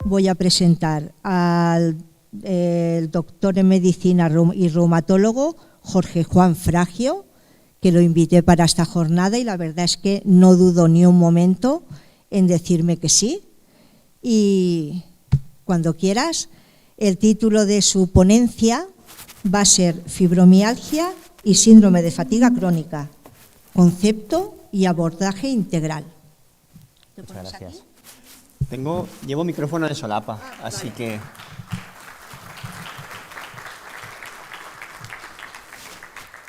voy a presentar al el doctor en medicina y reumatólogo Jorge Juan Fragio, que lo invité para esta jornada y la verdad es que no dudo ni un momento en decirme que sí. Y cuando quieras, el título de su ponencia va a ser Fibromialgia y síndrome de fatiga crónica, concepto y abordaje integral. Muchas gracias. Llevo micrófono de solapa, así que...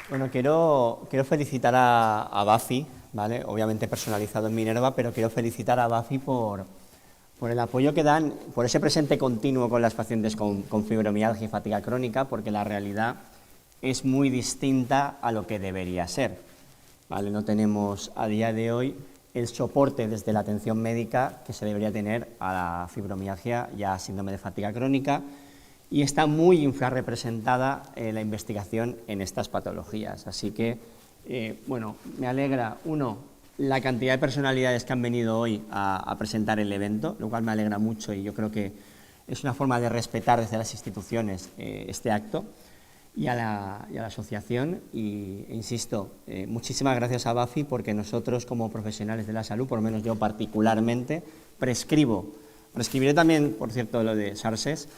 Bueno, quiero felicitar a Buffy, ¿vale? Obviamente personalizado en Minerva, pero quiero felicitar a Buffy por el apoyo que dan, por ese presente continuo con las pacientes con fibromialgia y fatiga crónica, porque la realidad es muy distinta a lo que debería ser, ¿vale? No tenemos a día de hoy el soporte desde la atención médica que se debería tener a la fibromialgia y a síndrome de fatiga crónica, y está muy infrarrepresentada la investigación en estas patologías. Así que, bueno, me alegra, la cantidad de personalidades que han venido hoy a presentar el evento, lo cual me alegra mucho y yo creo que es una forma de respetar desde las instituciones este acto y a la asociación. Y insisto, muchísimas gracias a Buffy, porque nosotros como profesionales de la salud, por lo menos yo particularmente, prescribiré también, por cierto, lo de SARSES,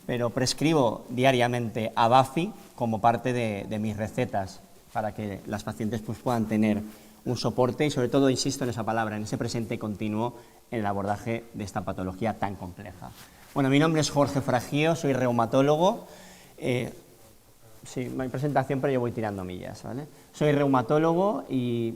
pero prescribo diariamente a Buffy como parte de mis recetas para que las pacientes pues, puedan tener un soporte y, sobre todo, insisto en esa palabra, en ese presente continuo en el abordaje de esta patología tan compleja. Bueno, mi nombre es Jorge Fragio, soy reumatólogo. Sí, no hay presentación, pero yo voy tirando millas, ¿vale? Soy reumatólogo y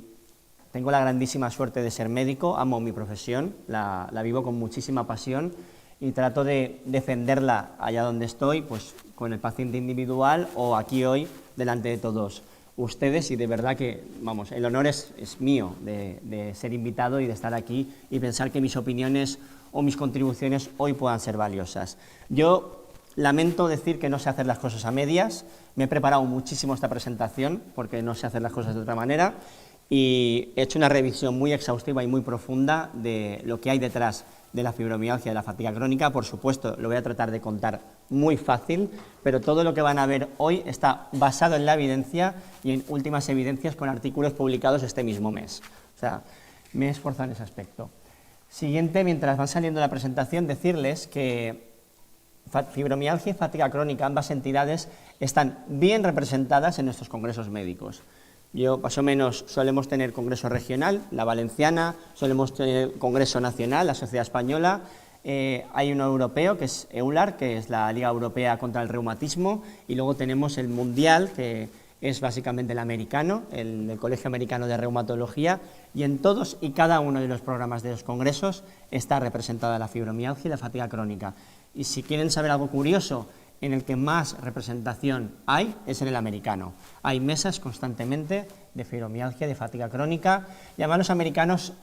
tengo la grandísima suerte de ser médico, amo mi profesión, la vivo con muchísima pasión y trato de defenderla allá donde estoy, pues con el paciente individual o aquí hoy delante de todos ustedes, y de verdad que, vamos, el honor es mío de ser invitado y de estar aquí y pensar que mis opiniones o mis contribuciones hoy puedan ser valiosas. Yo lamento decir que no sé hacer las cosas a medias, me he preparado muchísimo esta presentación porque no sé hacer las cosas de otra manera y he hecho una revisión muy exhaustiva y muy profunda de lo que hay detrás de la fibromialgia y de la fatiga crónica. Por supuesto, lo voy a tratar de contar muy fácil, pero todo lo que van a ver hoy está basado en la evidencia y en últimas evidencias con artículos publicados este mismo mes. O sea, me he esforzado en ese aspecto. Siguiente, mientras van saliendo la presentación, decirles que fibromialgia y fatiga crónica, ambas entidades, están bien representadas en nuestros congresos médicos. Yo, más o menos, solemos tener congreso regional, la valenciana, solemos tener congreso nacional, la Sociedad Española, hay uno europeo, que es EULAR, que es la Liga Europea contra el Reumatismo, y luego tenemos el mundial, que es básicamente el americano, el Colegio Americano de Reumatología, y en todos y cada uno de los programas de los congresos está representada la fibromialgia y la fatiga crónica. Y si quieren saber algo curioso, en el que más representación hay es en el americano. Hay mesas constantemente de fibromialgia, de fatiga crónica, y además los americanos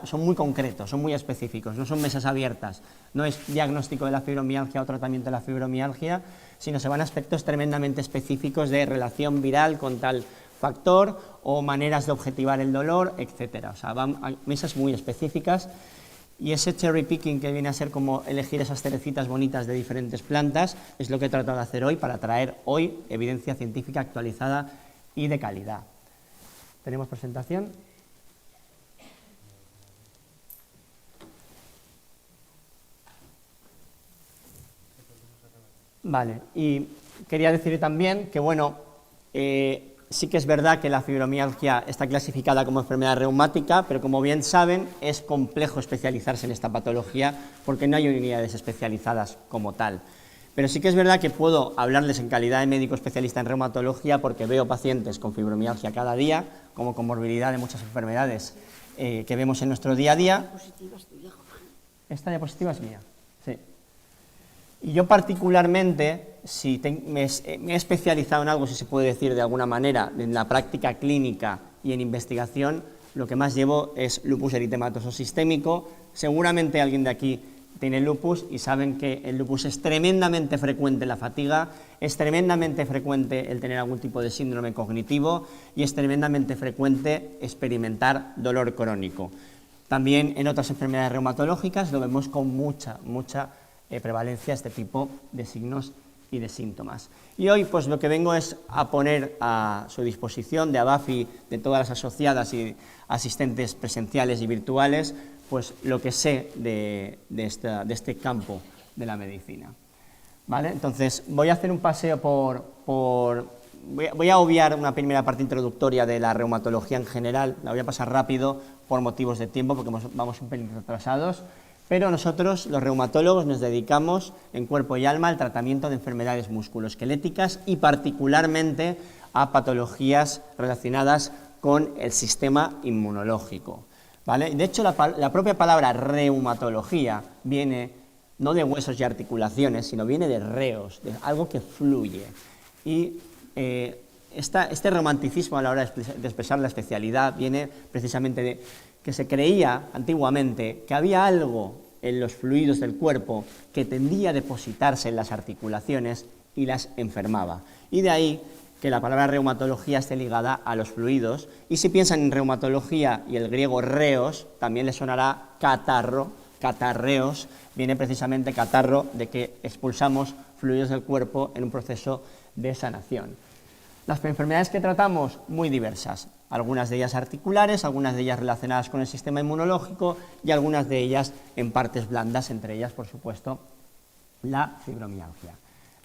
son muy concretos, son muy específicos, no son mesas abiertas, no es diagnóstico de la fibromialgia o tratamiento de la fibromialgia, sino se van a aspectos tremendamente específicos de relación viral con tal factor o maneras de objetivar el dolor, etc. O sea, van a mesas muy específicas. Y ese cherry picking, que viene a ser como elegir esas cerecitas bonitas de diferentes plantas, es lo que he tratado de hacer hoy para traer hoy evidencia científica actualizada y de calidad. ¿Tenemos presentación? Vale, y quería decir también que, bueno, sí que es verdad que la fibromialgia está clasificada como enfermedad reumática, pero como bien saben, es complejo especializarse en esta patología porque no hay unidades especializadas como tal. Pero sí que es verdad que puedo hablarles en calidad de médico especialista en reumatología porque veo pacientes con fibromialgia cada día, como comorbilidad de muchas enfermedades que vemos en nuestro día a día. Esta diapositiva es mía, sí. Y yo particularmente, si me he especializado en algo, si se puede decir de alguna manera, en la práctica clínica y en investigación, lo que más llevo es lupus eritematoso sistémico. Seguramente alguien de aquí tiene lupus y saben que el lupus es tremendamente frecuente la fatiga, es tremendamente frecuente el tener algún tipo de síndrome cognitivo y es tremendamente frecuente experimentar dolor crónico. También en otras enfermedades reumatológicas lo vemos con mucha prevalencia este tipo de signos y de síntomas. Y hoy pues lo que vengo es a poner a su disposición de ABAFI, de todas las asociadas y asistentes presenciales y virtuales, pues lo que sé de este campo de la medicina. ¿Vale? Entonces voy a hacer un paseo voy a obviar una primera parte introductoria de la reumatología en general, la voy a pasar rápido por motivos de tiempo porque vamos un pelín retrasados. Pero nosotros, los reumatólogos, nos dedicamos en cuerpo y alma al tratamiento de enfermedades musculoesqueléticas y particularmente a patologías relacionadas con el sistema inmunológico, ¿vale? De hecho, la propia palabra reumatología viene no de huesos y articulaciones, sino viene de reos, de algo que fluye. Y este romanticismo a la hora de expresar la especialidad viene precisamente de que se creía antiguamente que había algo en los fluidos del cuerpo que tendía a depositarse en las articulaciones y las enfermaba. Y de ahí que la palabra reumatología esté ligada a los fluidos, y si piensan en reumatología y el griego reos, también les sonará catarro, catarreos, viene precisamente catarro de que expulsamos fluidos del cuerpo en un proceso de sanación. Las enfermedades que tratamos, muy diversas, algunas de ellas articulares, algunas de ellas relacionadas con el sistema inmunológico y algunas de ellas en partes blandas, entre ellas, por supuesto, la fibromialgia.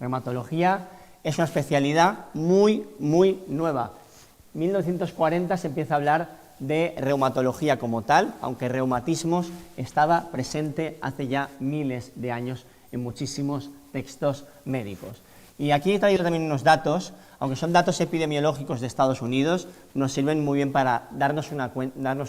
Reumatología es una especialidad muy nueva. En 1940 se empieza a hablar de reumatología como tal, aunque reumatismos estaba presente hace ya miles de años en muchísimos textos médicos. Y aquí he traído también unos datos, aunque son datos epidemiológicos de Estados Unidos, nos sirven muy bien para darnos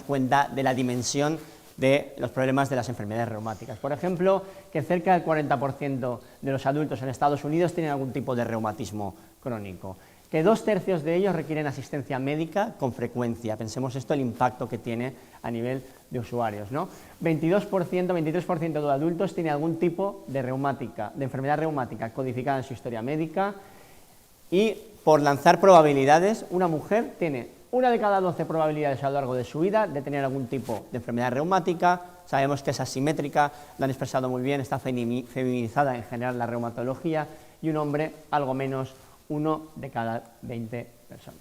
cuenta de la dimensión de los problemas de las enfermedades reumáticas. Por ejemplo, que cerca del 40% de los adultos en Estados Unidos tienen algún tipo de reumatismo crónico, que 2/3 de ellos requieren asistencia médica con frecuencia. Pensemos esto, el impacto que tiene a nivel de usuarios, ¿no? 23% de adultos tiene algún tipo de enfermedad reumática codificada en su historia médica, y por lanzar probabilidades, una mujer tiene 1 de cada 12 probabilidades a lo largo de su vida de tener algún tipo de enfermedad reumática. Sabemos que es asimétrica, lo han expresado muy bien, está feminizada en general la reumatología, y un hombre algo menos, 1 de cada 20 personas.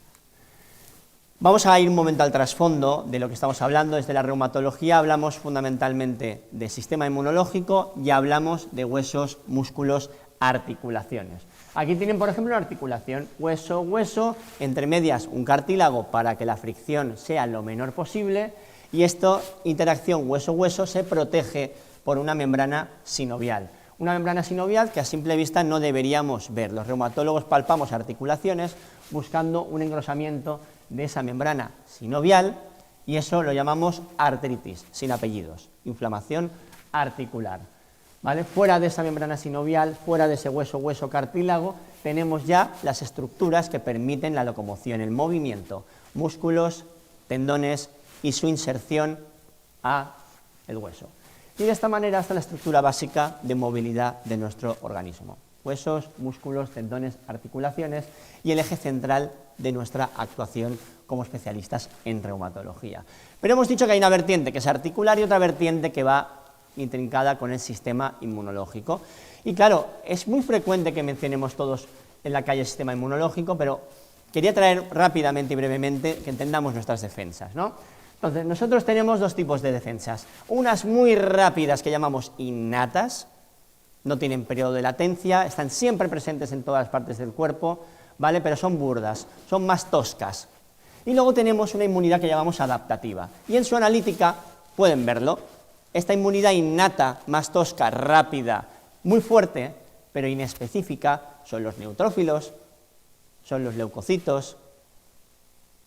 Vamos a ir un momento al trasfondo de lo que estamos hablando. Desde la reumatología hablamos fundamentalmente de sistema inmunológico y hablamos de huesos, músculos, articulaciones. Aquí tienen, por ejemplo, una articulación hueso-hueso, entre medias un cartílago para que la fricción sea lo menor posible, y esta interacción hueso-hueso se protege por una membrana sinovial. Una membrana sinovial que a simple vista no deberíamos ver. Los reumatólogos palpamos articulaciones buscando un engrosamiento de esa membrana sinovial, y eso lo llamamos artritis, sin apellidos, inflamación articular. ¿Vale? Fuera de esa membrana sinovial, fuera de ese hueso cartílago, tenemos ya las estructuras que permiten la locomoción, el movimiento, músculos, tendones y su inserción a el hueso. Y de esta manera está la estructura básica de movilidad de nuestro organismo: huesos, músculos, tendones, articulaciones, y el eje central de nuestra actuación como especialistas en reumatología. Pero hemos dicho que hay una vertiente que es articular y otra vertiente que va intrincada con el sistema inmunológico. Y claro, es muy frecuente que mencionemos todos en la calle el sistema inmunológico, pero quería traer rápidamente y brevemente que entendamos nuestras defensas, ¿no? Entonces, nosotros tenemos dos tipos de defensas: unas muy rápidas que llamamos innatas, no tienen periodo de latencia, están siempre presentes en todas las partes del cuerpo, ¿vale? Pero son burdas, son más toscas. Y luego tenemos una inmunidad que llamamos adaptativa, y en su analítica pueden verlo. Esta inmunidad innata, más tosca, rápida, muy fuerte, pero inespecífica, son los neutrófilos, son los leucocitos,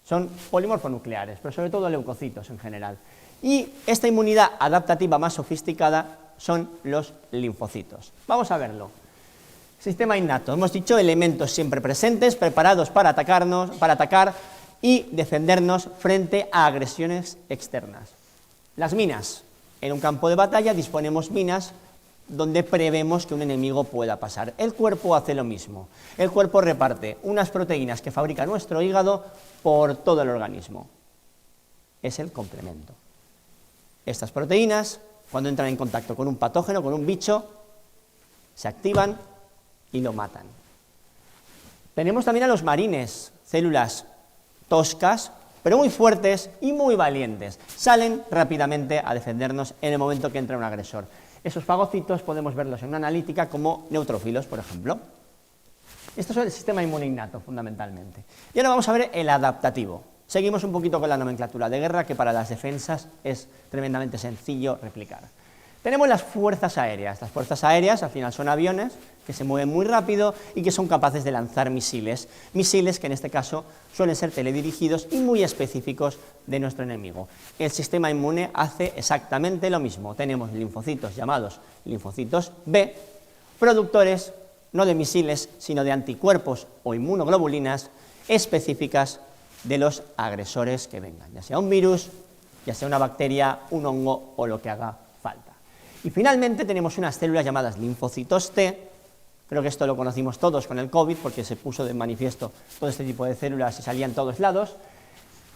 son polimorfonucleares, pero sobre todo leucocitos en general. Y esta inmunidad adaptativa más sofisticada son los linfocitos. Vamos a verlo. Sistema innato, hemos dicho, elementos siempre presentes, preparados para atacar y defendernos frente a agresiones externas. Las minas. En un campo de batalla disponemos minas donde prevemos que un enemigo pueda pasar. El cuerpo hace lo mismo. El cuerpo reparte unas proteínas que fabrica nuestro hígado por todo el organismo. Es el complemento. Estas proteínas, cuando entran en contacto con un patógeno, con un bicho, se activan y lo matan. Tenemos también a los marines, células toscas, pero muy fuertes y muy valientes. Salen rápidamente a defendernos en el momento que entra un agresor. Esos fagocitos podemos verlos en una analítica como neutrófilos, por ejemplo. Esto es el sistema inmune innato, fundamentalmente. Y ahora vamos a ver el adaptativo. Seguimos un poquito con la nomenclatura de guerra, que para las defensas es tremendamente sencillo replicar. Tenemos las fuerzas aéreas. Las fuerzas aéreas, al final, son aviones que se mueven muy rápido y que son capaces de lanzar misiles. Misiles que en este caso suelen ser teledirigidos y muy específicos de nuestro enemigo. El sistema inmune hace exactamente lo mismo. Tenemos linfocitos llamados linfocitos B, productores no de misiles, sino de anticuerpos o inmunoglobulinas específicas de los agresores que vengan, ya sea un virus, ya sea una bacteria, un hongo o lo que haga falta. Y finalmente tenemos unas células llamadas linfocitos T. Creo que esto lo conocimos todos con el COVID, porque se puso de manifiesto todo este tipo de células y salían en todos lados,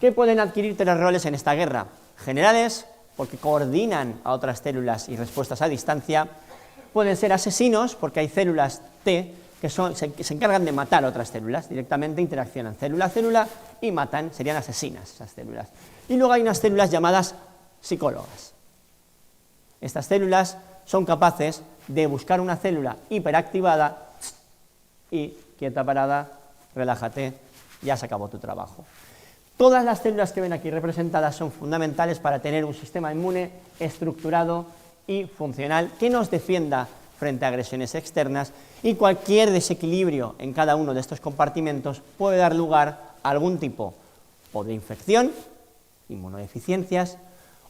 que pueden adquirir tres roles en esta guerra: generales, porque coordinan a otras células y respuestas a distancia; pueden ser asesinos, porque hay células T que se encargan de matar a otras células, directamente interaccionan célula a célula y matan, serían asesinas esas células. Y luego hay unas células llamadas psicólogas. Estas células son capaces de buscar una célula hiperactivada y, quieta parada, relájate, ya se acabó tu trabajo. Todas las células que ven aquí representadas son fundamentales para tener un sistema inmune estructurado y funcional que nos defienda frente a agresiones externas, y cualquier desequilibrio en cada uno de estos compartimentos puede dar lugar a algún tipo o de infección, inmunodeficiencias,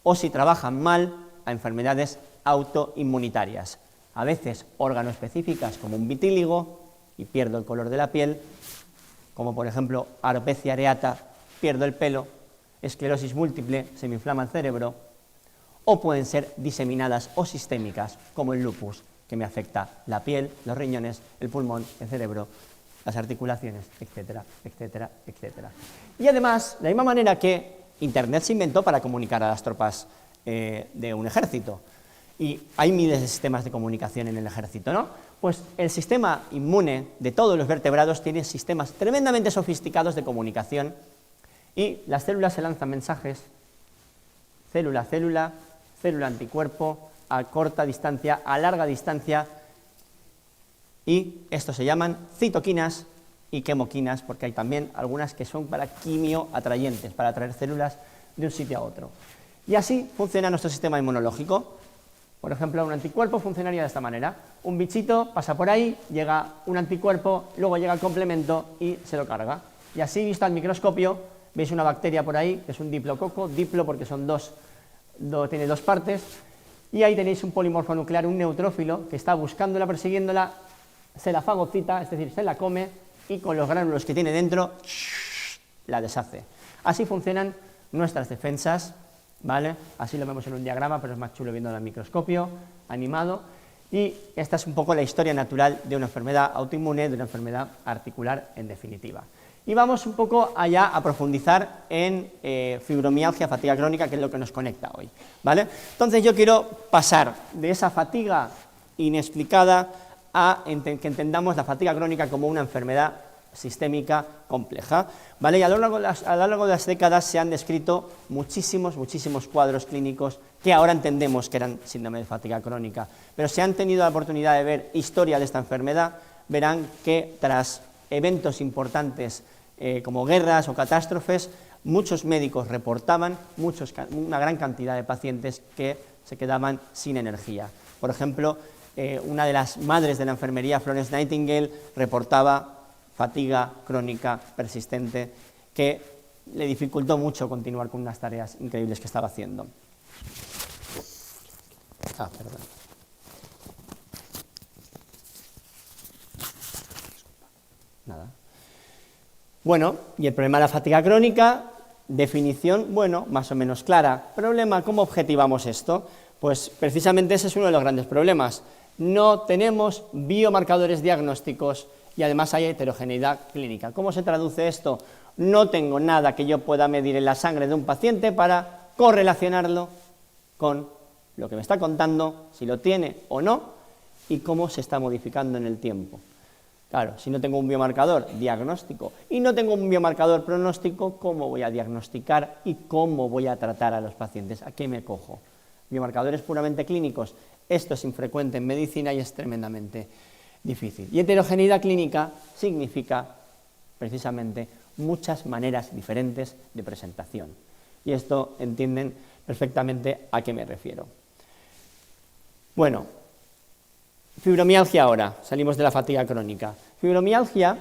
o si trabajan mal, a enfermedades autoinmunitarias, a veces órgano-específicas como un vitíligo y pierdo el color de la piel, como por ejemplo alopecia areata, pierdo el pelo, esclerosis múltiple, se me inflama el cerebro, o pueden ser diseminadas o sistémicas como el lupus, que me afecta la piel, los riñones, el pulmón, el cerebro, las articulaciones, etcétera, etcétera, etcétera. Y además, de la misma manera que Internet se inventó para comunicar a las tropas de un ejército, y hay miles de sistemas de comunicación en el ejército, ¿no? Pues el sistema inmune de todos los vertebrados tiene sistemas tremendamente sofisticados de comunicación, y las células se lanzan mensajes, célula a célula, célula anticuerpo, a corta distancia, a larga distancia, y estos se llaman citoquinas y quemoquinas, porque hay también algunas que son para quimioatrayentes, para atraer células de un sitio a otro. Y así funciona nuestro sistema inmunológico. Por ejemplo, un anticuerpo funcionaría de esta manera: un bichito pasa por ahí, llega un anticuerpo, luego llega el complemento y se lo carga. Y así, visto al microscopio, veis una bacteria por ahí, que es un diplococo, diplo porque son tiene dos partes, y ahí tenéis un polimorfo nuclear, un neutrófilo, que está buscándola, persiguiéndola, se la fagocita, es decir, se la come, y con los gránulos que tiene dentro, la deshace. Así funcionan nuestras defensas, ¿vale? Así lo vemos en un diagrama, pero es más chulo viendo al microscopio, animado, y esta es un poco la historia natural de una enfermedad autoinmune, de una enfermedad articular, en definitiva. Y vamos un poco allá a profundizar en fibromialgia, fatiga crónica, que es lo que nos conecta hoy, ¿vale? Entonces yo quiero pasar de esa fatiga inexplicada a que entendamos la fatiga crónica como una enfermedad sistémica compleja, ¿vale? Y a lo largo de las décadas se han descrito muchísimos cuadros clínicos que ahora entendemos que eran síndrome de fatiga crónica, pero si han tenido la oportunidad de ver historia de esta enfermedad, verán que tras eventos importantes como guerras o catástrofes, muchos médicos reportaban una gran cantidad de pacientes que se quedaban sin energía. Por ejemplo, una de las madres de la enfermería, Florence Nightingale, reportaba fatiga crónica persistente que le dificultó mucho continuar con unas tareas increíbles que estaba haciendo. Perdón. Nada. Bueno, y el problema de la fatiga crónica, definición, bueno, más o menos clara. Problema, ¿cómo objetivamos esto? Pues precisamente ese es uno de los grandes problemas. No tenemos biomarcadores diagnósticos y además hay heterogeneidad clínica. ¿Cómo se traduce esto? No tengo nada que yo pueda medir en la sangre de un paciente para correlacionarlo con lo que me está contando, si lo tiene o no, y cómo se está modificando en el tiempo. Claro, si no tengo un biomarcador diagnóstico y no tengo un biomarcador pronóstico, ¿cómo voy a diagnosticar y cómo voy a tratar a los pacientes? ¿A qué me cojo? Biomarcadores puramente clínicos, esto es infrecuente en medicina y es tremendamente difícil. Y heterogeneidad clínica significa precisamente muchas maneras diferentes de presentación. Y esto entienden perfectamente a qué me refiero. Bueno, fibromialgia ahora, salimos de la fatiga crónica. Fibromialgia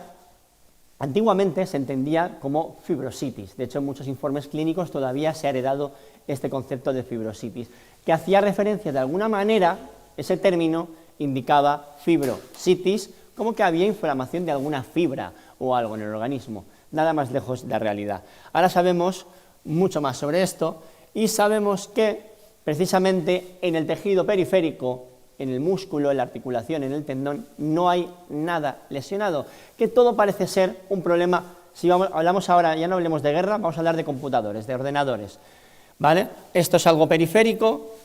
antiguamente se entendía como fibrositis, de hecho en muchos informes clínicos todavía se ha heredado este concepto de fibrositis, que hacía referencia de alguna manera, ese término indicaba fibrositis, como que había inflamación de alguna fibra o algo en el organismo, nada más lejos de la realidad. Ahora sabemos mucho más sobre esto y sabemos que precisamente en el tejido periférico, en el músculo, en la articulación, en el tendón, no hay nada lesionado, que todo parece ser un problema. Si hablamos ahora, ya no hablemos de guerra, vamos a hablar de computadores, de ordenadores, ¿vale? Esto es algo periférico,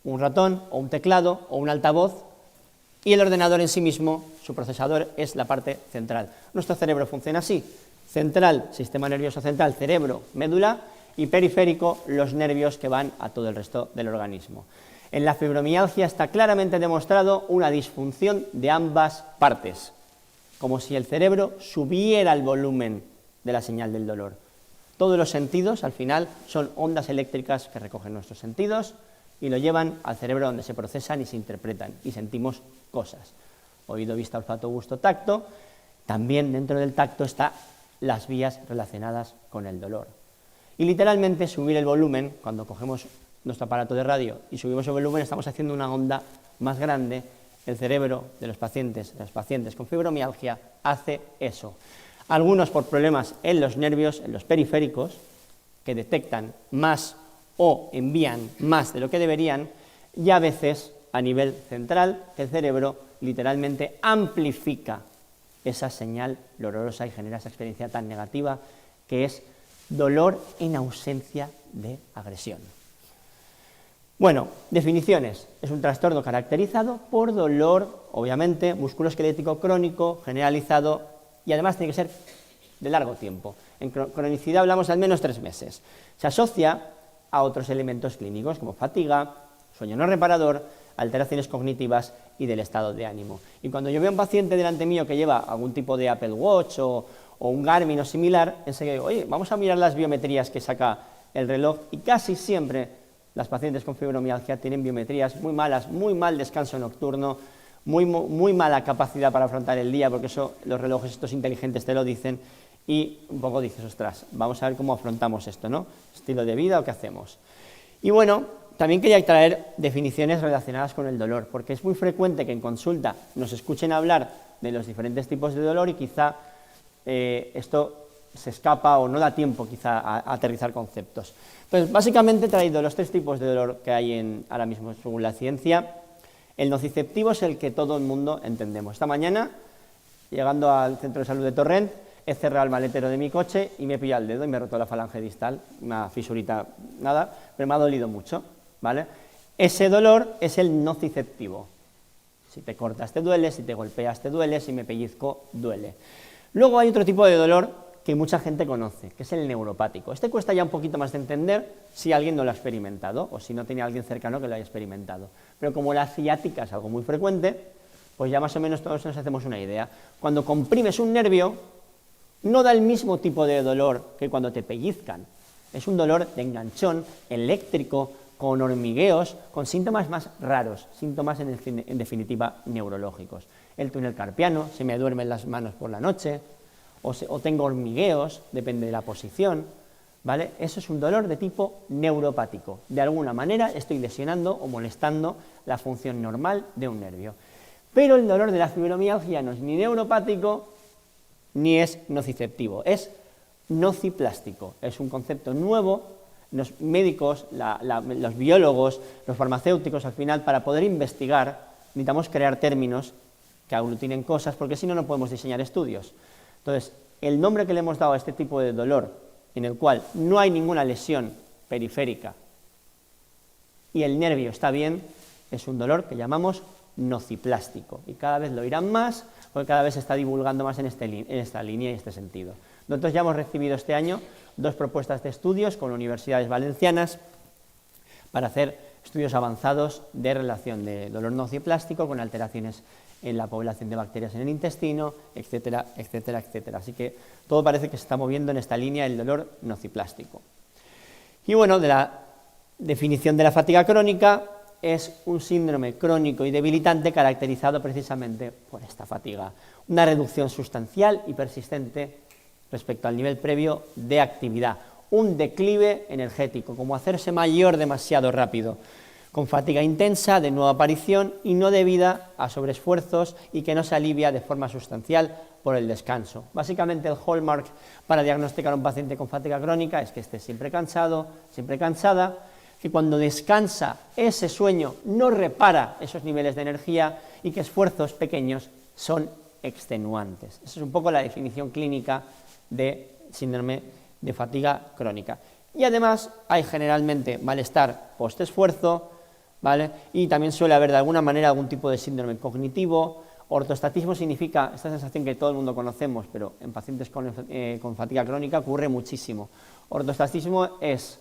un ratón o un teclado o un altavoz, y el ordenador en sí mismo, su procesador, es la parte central. Nuestro cerebro funciona así: central, sistema nervioso central, cerebro, médula, y periférico, los nervios que van a todo el resto del organismo. En la fibromialgia está claramente demostrado una disfunción de ambas partes, como si el cerebro subiera el volumen de la señal del dolor. Todos los sentidos, al final, son ondas eléctricas que recogen nuestros sentidos y lo llevan al cerebro, donde se procesan y se interpretan, y sentimos cosas. Oído, vista, olfato, gusto, tacto. También dentro del tacto están las vías relacionadas con el dolor. Y literalmente subir el volumen, cuando cogemos nuestro aparato de radio y subimos el volumen, estamos haciendo una onda más grande. El cerebro de los pacientes con fibromialgia hace eso. Algunos por problemas en los nervios, en los periféricos, que detectan más o envían más de lo que deberían, y a veces a nivel central, el cerebro literalmente amplifica esa señal dolorosa y genera esa experiencia tan negativa que es dolor en ausencia de agresión. Bueno, definiciones. Es un trastorno caracterizado por dolor, obviamente, musculoesquelético crónico, generalizado, y además tiene que ser de largo tiempo. En cronicidad hablamos de al menos 3 meses. Se asocia a otros elementos clínicos como fatiga, sueño no reparador, alteraciones cognitivas y del estado de ánimo. Y cuando yo veo a un paciente delante mío que lleva algún tipo de Apple Watch o un Garmin o similar, enseguida digo, oye, vamos a mirar las biometrías que saca el reloj, y casi siempre las pacientes con fibromialgia tienen biometrías muy malas, muy mal descanso nocturno, muy mala capacidad para afrontar el día, porque eso los relojes estos inteligentes te lo dicen, y un poco dices, ostras, vamos a ver cómo afrontamos esto, ¿no? ¿Estilo de vida o qué hacemos? Y bueno, también quería traer definiciones relacionadas con el dolor, porque es muy frecuente que en consulta nos escuchen hablar de los diferentes tipos de dolor y quizá esto se escapa o no da tiempo quizá a aterrizar conceptos. Entonces, básicamente he traído los 3 tipos de dolor que hay ahora mismo según la ciencia. El nociceptivo es el que todo el mundo entendemos. Esta mañana, llegando al centro de salud de Torrent, he cerrado el maletero de mi coche y me he pillado el dedo y me he roto la falange distal, una fisurita, nada, pero me ha dolido mucho, ¿vale? Ese dolor es el nociceptivo. Si te cortas te duele, si te golpeas te duele, si me pellizco duele. Luego hay otro tipo de dolor que mucha gente conoce, que es el neuropático. Este cuesta ya un poquito más de entender si alguien no lo ha experimentado o si no tiene alguien cercano que lo haya experimentado. Pero como la ciática es algo muy frecuente, pues ya más o menos todos nos hacemos una idea. Cuando comprimes un nervio, no da el mismo tipo de dolor que cuando te pellizcan. Es un dolor de enganchón, eléctrico, con hormigueos, con síntomas más raros, síntomas en definitiva neurológicos. El túnel carpiano, se me duermen las manos por la noche, o tengo hormigueos, depende de la posición, ¿vale? Eso es un dolor de tipo neuropático. De alguna manera estoy lesionando o molestando la función normal de un nervio. Pero el dolor de la fibromialgia no es ni neuropático ni es nociceptivo, es nociplástico. Es un concepto nuevo. Los médicos, los biólogos, los farmacéuticos, al final, para poder investigar, necesitamos crear términos que aglutinen cosas, porque si no, no podemos diseñar estudios. Entonces, el nombre que le hemos dado a este tipo de dolor, en el cual no hay ninguna lesión periférica y el nervio está bien, es un dolor que llamamos nociplástico, y cada vez lo irán más, porque cada vez se está divulgando más en esta línea y este sentido. Nosotros ya hemos recibido este año 2 propuestas de estudios con universidades valencianas para hacer estudios avanzados de relación de dolor nociplástico con alteraciones en la población de bacterias en el intestino, etcétera, etcétera, etcétera. Así que todo parece que se está moviendo en esta línea el dolor nociplástico. Y bueno, de la definición de la fatiga crónica, es un síndrome crónico y debilitante caracterizado precisamente por esta fatiga. Una reducción sustancial y persistente respecto al nivel previo de actividad. Un declive energético, como hacerse mayor demasiado rápido, con fatiga intensa, de nueva aparición y no debida a sobreesfuerzos y que no se alivia de forma sustancial por el descanso. Básicamente el hallmark para diagnosticar a un paciente con fatiga crónica es que esté siempre cansado, siempre cansada, que cuando descansa ese sueño no repara esos niveles de energía y que esfuerzos pequeños son extenuantes. Esa es un poco la definición clínica de síndrome de fatiga crónica. Y además hay generalmente malestar post-esfuerzo, ¿vale? Y también suele haber de alguna manera algún tipo de síndrome cognitivo. Ortostatismo significa esta sensación que todo el mundo conocemos, pero en pacientes con fatiga crónica ocurre muchísimo. Ortostatismo es: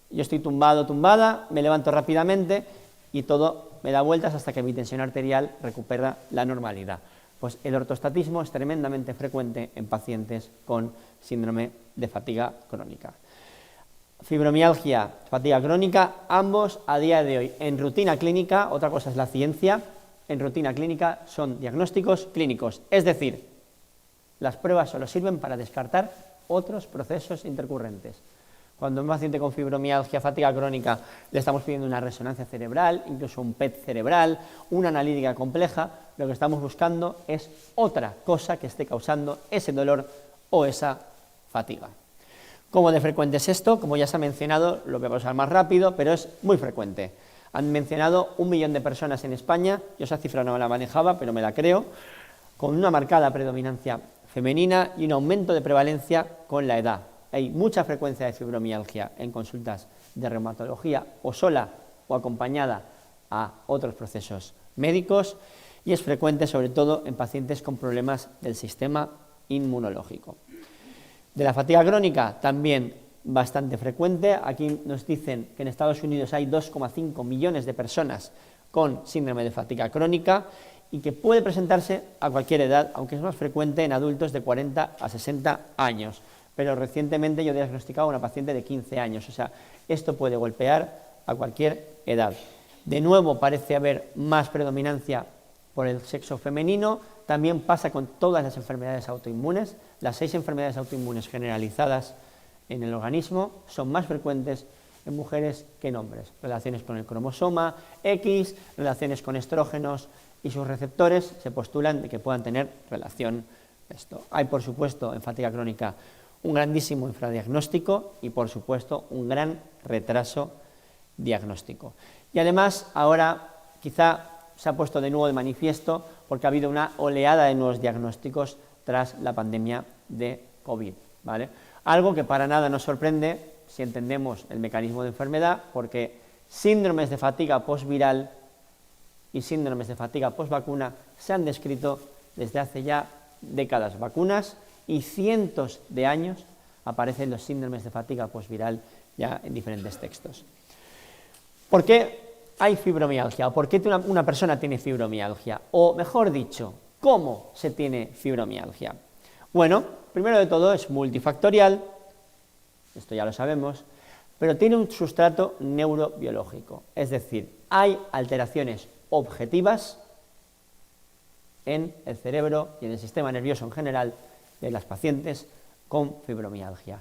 yo estoy tumbado, tumbada, me levanto rápidamente y todo me da vueltas hasta que mi tensión arterial recupera la normalidad. Pues el ortostatismo es tremendamente frecuente en pacientes con síndrome de fatiga crónica. Fibromialgia, fatiga crónica, ambos a día de hoy en rutina clínica, otra cosa es la ciencia, en rutina clínica son diagnósticos clínicos, es decir, las pruebas solo sirven para descartar otros procesos intercurrentes. Cuando a un paciente con fibromialgia, fatiga crónica, le estamos pidiendo una resonancia cerebral, incluso un PET cerebral, una analítica compleja, lo que estamos buscando es otra cosa que esté causando ese dolor o esa fatiga. ¿Cómo de frecuente es esto? Como ya se ha mencionado, lo voy a pasar más rápido, pero es muy frecuente. Han mencionado 1 millón de personas en España, yo esa cifra no me la manejaba, pero me la creo, con una marcada predominancia femenina y un aumento de prevalencia con la edad. Hay mucha frecuencia de fibromialgia en consultas de reumatología, o sola o acompañada a otros procesos médicos, y es frecuente sobre todo en pacientes con problemas del sistema inmunológico. De la fatiga crónica también bastante frecuente. Aquí nos dicen que en Estados Unidos hay 2,5 millones de personas con síndrome de fatiga crónica y que puede presentarse a cualquier edad, aunque es más frecuente en adultos de 40 a 60 años. Pero recientemente yo he diagnosticado a una paciente de 15 años, o sea, esto puede golpear a cualquier edad. De nuevo parece haber más predominancia por el sexo femenino, también pasa con todas las enfermedades autoinmunes. Las 6 enfermedades autoinmunes generalizadas en el organismo son más frecuentes en mujeres que en hombres. Relaciones con el cromosoma X, relaciones con estrógenos y sus receptores se postulan de que puedan tener relación esto. Hay, por supuesto, en fatiga crónica un grandísimo infradiagnóstico y, por supuesto, un gran retraso diagnóstico. Y además, ahora quizá se ha puesto de nuevo de manifiesto porque ha habido una oleada de nuevos diagnósticos tras la pandemia de COVID, ¿vale? Algo que para nada nos sorprende si entendemos el mecanismo de enfermedad, porque síndromes de fatiga postviral y síndromes de fatiga postvacuna se han descrito desde hace ya décadas. Vacunas y cientos de años aparecen los síndromes de fatiga postviral ya en diferentes textos. ¿Por qué hay fibromialgia? ¿O por qué una persona tiene fibromialgia? O mejor dicho, ¿cómo se tiene fibromialgia? Bueno, primero de todo es multifactorial, esto ya lo sabemos, pero tiene un sustrato neurobiológico, es decir, hay alteraciones objetivas en el cerebro y en el sistema nervioso en general de las pacientes con fibromialgia.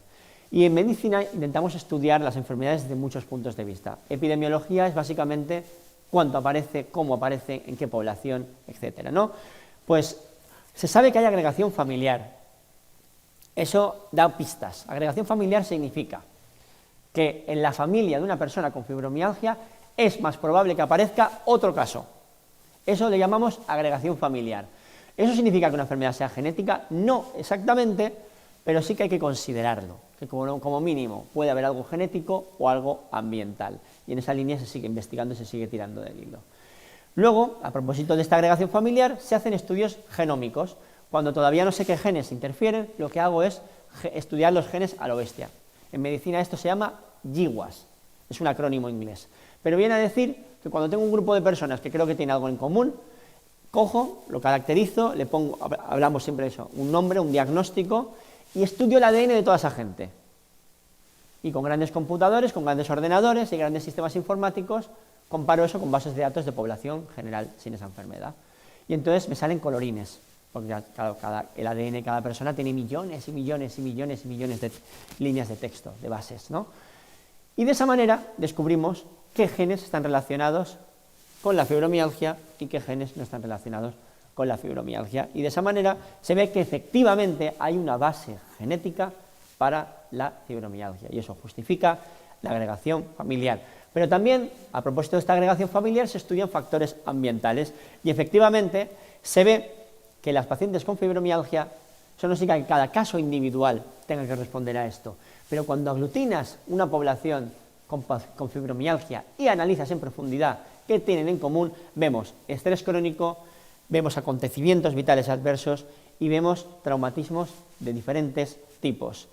Y en medicina intentamos estudiar las enfermedades desde muchos puntos de vista. Epidemiología es básicamente cuánto aparece, cómo aparece, en qué población, etcétera, ¿no? Pues se sabe que hay agregación familiar. Eso da pistas. Agregación familiar significa que en la familia de una persona con fibromialgia es más probable que aparezca otro caso. Eso le llamamos agregación familiar. ¿Eso significa que una enfermedad sea genética? No exactamente, pero sí que hay que considerarlo, que como mínimo puede haber algo genético o algo ambiental. Y en esa línea se sigue investigando y se sigue tirando del hilo. Luego, a propósito de esta agregación familiar, se hacen estudios genómicos. Cuando todavía no sé qué genes interfieren, lo que hago es estudiar los genes a lo bestia. En medicina esto se llama GWAS, es un acrónimo inglés. Pero viene a decir que cuando tengo un grupo de personas que creo que tienen algo en común, cojo, lo caracterizo, le pongo, hablamos siempre de eso, un nombre, un diagnóstico, y estudio el ADN de toda esa gente. Y con grandes computadores, con grandes ordenadores y grandes sistemas informáticos, comparo eso con bases de datos de población general sin esa enfermedad. Y entonces me salen colorines, porque claro, el ADN de cada persona tiene millones y millones y millones y millones de líneas de texto, de bases, ¿no? Y de esa manera descubrimos qué genes están relacionados con la fibromialgia y qué genes no están relacionados con la fibromialgia. Y de esa manera se ve que efectivamente hay una base genética para la fibromialgia y eso justifica la agregación familiar. Pero también, a propósito de esta agregación familiar, se estudian factores ambientales y efectivamente se ve que las pacientes con fibromialgia, eso no significa que cada caso individual tenga que responder a esto, pero cuando aglutinas una población con fibromialgia y analizas en profundidad qué tienen en común, vemos estrés crónico, vemos acontecimientos vitales adversos y vemos traumatismos de diferentes tipos.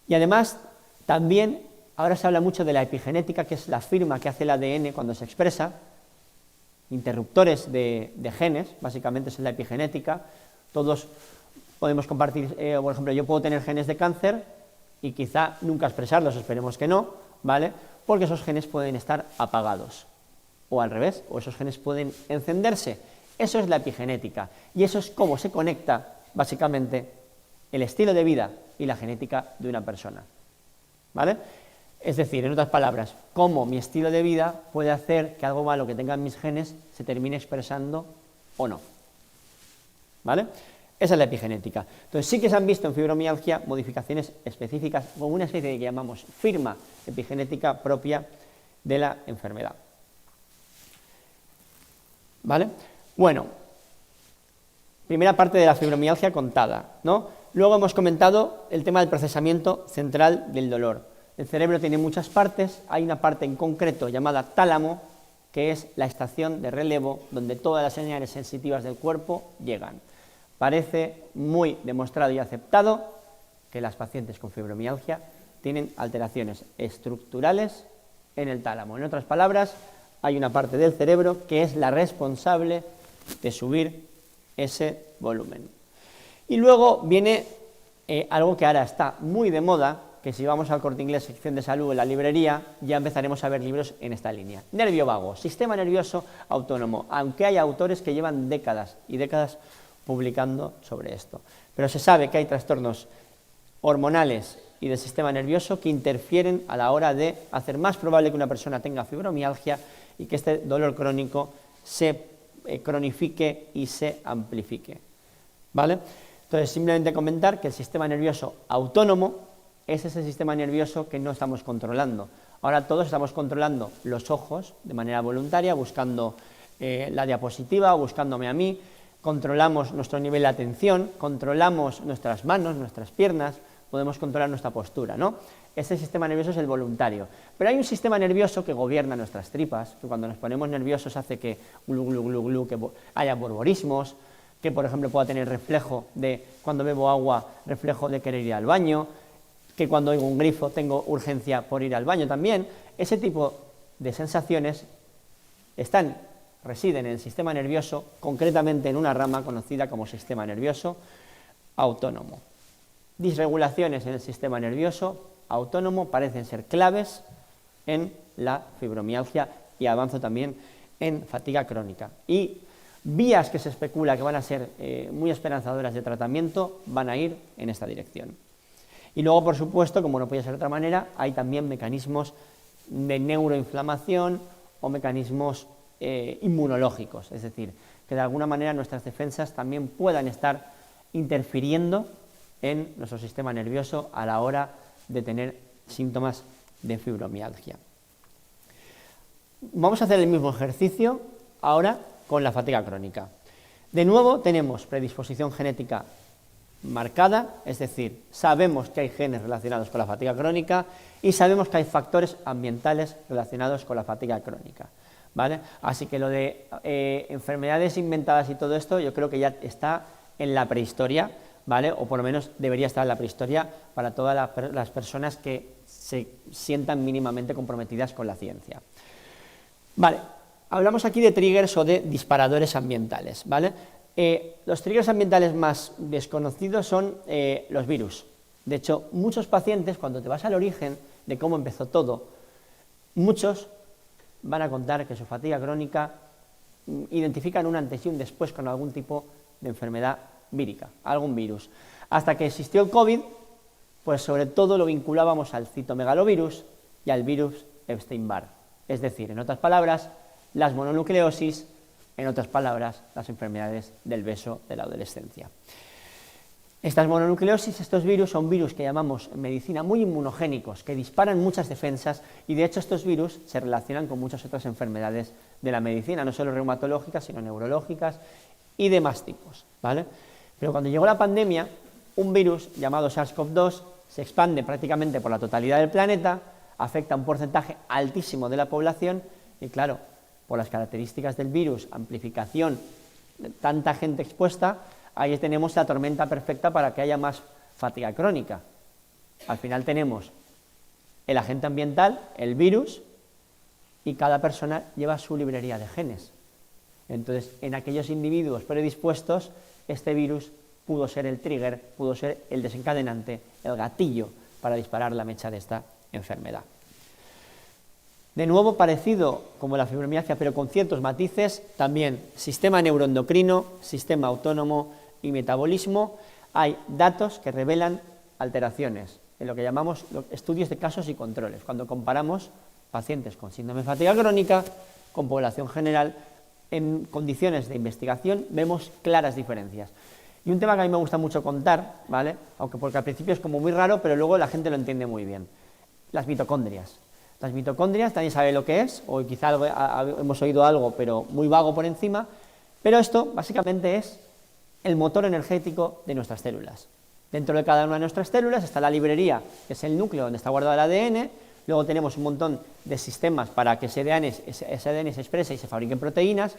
Y además, también, ahora se habla mucho de la epigenética, que es la firma que hace el ADN cuando se expresa, interruptores de genes, básicamente es la epigenética. Todos podemos compartir, por ejemplo, yo puedo tener genes de cáncer y quizá nunca expresarlos, esperemos que no, ¿vale? Porque esos genes pueden estar apagados, o al revés, o esos genes pueden encenderse. Eso es la epigenética, y eso es cómo se conecta, básicamente, el estilo de vida y la genética de una persona, ¿vale? Es decir, en otras palabras, cómo mi estilo de vida puede hacer que algo malo que tengan mis genes se termine expresando o no, ¿vale? Esa es la epigenética. Entonces sí que se han visto en fibromialgia modificaciones específicas con una especie de que llamamos firma epigenética propia de la enfermedad, ¿vale? Bueno, primera parte de la fibromialgia contada, ¿no? Luego hemos comentado el tema del procesamiento central del dolor. El cerebro tiene muchas partes, hay una parte en concreto llamada tálamo, que es la estación de relevo donde todas las señales sensitivas del cuerpo llegan. Parece muy demostrado y aceptado que las pacientes con fibromialgia tienen alteraciones estructurales en el tálamo. En otras palabras, hay una parte del cerebro que es la responsable de subir ese volumen. Y luego viene algo que ahora está muy de moda, que si vamos al Corte Inglés, sección de salud en la librería, ya empezaremos a ver libros en esta línea. Nervio vago, sistema nervioso autónomo, aunque hay autores que llevan décadas y décadas publicando sobre esto. Pero se sabe que hay trastornos hormonales y del sistema nervioso que interfieren a la hora de hacer más probable que una persona tenga fibromialgia y que este dolor crónico se cronifique y se amplifique, ¿vale? Entonces, simplemente comentar que el sistema nervioso autónomo es ese sistema nervioso que no estamos controlando. Ahora todos estamos controlando los ojos de manera voluntaria, buscando la diapositiva o buscándome a mí, controlamos nuestro nivel de atención, controlamos nuestras manos, nuestras piernas, podemos controlar nuestra postura, ¿no? Ese sistema nervioso es el voluntario. Pero hay un sistema nervioso que gobierna nuestras tripas, que cuando nos ponemos nerviosos hace que glu, glu, glu, glu, que haya borborismos, que por ejemplo pueda tener reflejo de cuando bebo agua, reflejo de querer ir al baño, que cuando oigo un grifo tengo urgencia por ir al baño también. Ese tipo de sensaciones residen en el sistema nervioso, concretamente en una rama conocida como sistema nervioso autónomo. Disregulaciones en el sistema nervioso autónomo parecen ser claves en la fibromialgia y avanzo también en fatiga crónica. Y vías que se especula que van a ser muy esperanzadoras de tratamiento van a ir en esta dirección. Y luego, por supuesto, como no podía ser de otra manera, hay también mecanismos de neuroinflamación o mecanismos inmunológicos, es decir, que de alguna manera nuestras defensas también puedan estar interfiriendo en nuestro sistema nervioso a la hora de tener síntomas de fibromialgia. Vamos a hacer el mismo ejercicio ahora con la fatiga crónica. De nuevo tenemos predisposición genética marcada, es decir, sabemos que hay genes relacionados con la fatiga crónica y sabemos que hay factores ambientales relacionados con la fatiga crónica. ¿vale? Así que lo de enfermedades inventadas y todo esto, yo creo que ya está en la prehistoria, ¿vale? O por lo menos debería estar en la prehistoria para todas las personas que se sientan mínimamente comprometidas con la ciencia. Vale, hablamos aquí de triggers o de disparadores ambientales, ¿vale? Los triggers ambientales más desconocidos son los virus. De hecho, muchos pacientes, cuando te vas al origen de cómo empezó todo, muchos van a contar que su fatiga crónica identifican un antes y un después con algún tipo de enfermedad vírica, algún virus. Hasta que existió el COVID, pues sobre todo lo vinculábamos al citomegalovirus y al virus Epstein-Barr. Es decir, en otras palabras, las mononucleosis, en otras palabras, las enfermedades del beso de la adolescencia. Estas mononucleosis, estos virus, son virus que llamamos en medicina muy inmunogénicos, que disparan muchas defensas, y de hecho estos virus se relacionan con muchas otras enfermedades de la medicina, no solo reumatológicas, sino neurológicas y demás tipos, ¿vale? Pero cuando llegó la pandemia, un virus llamado SARS-CoV-2 se expande prácticamente por la totalidad del planeta, afecta a un porcentaje altísimo de la población y, claro, por las características del virus, amplificación, tanta gente expuesta, ahí tenemos la tormenta perfecta para que haya más fatiga crónica. Al final tenemos el agente ambiental, el virus, y cada persona lleva su librería de genes. Entonces, en aquellos individuos predispuestos, este virus pudo ser el trigger, pudo ser el desencadenante, el gatillo para disparar la mecha de esta enfermedad. De nuevo, parecido como la fibromialgia, pero con ciertos matices, también sistema neuroendocrino, sistema autónomo y metabolismo. Hay datos que revelan alteraciones en lo que llamamos estudios de casos y controles, cuando comparamos pacientes con síndrome de fatiga crónica con población general. En condiciones de investigación vemos claras diferencias. Y un tema que a mí me gusta mucho contar, ¿vale? Porque al principio es como muy raro, pero luego la gente lo entiende muy bien. Las mitocondrias. Las mitocondrias, nadie sabe lo que es, o quizá hemos oído algo, pero muy vago por encima, pero esto básicamente es el motor energético de nuestras células. Dentro de cada una de nuestras células está la librería, que es el núcleo donde está guardado el ADN, luego tenemos un montón de sistemas para que ese ADN se exprese y se fabriquen proteínas,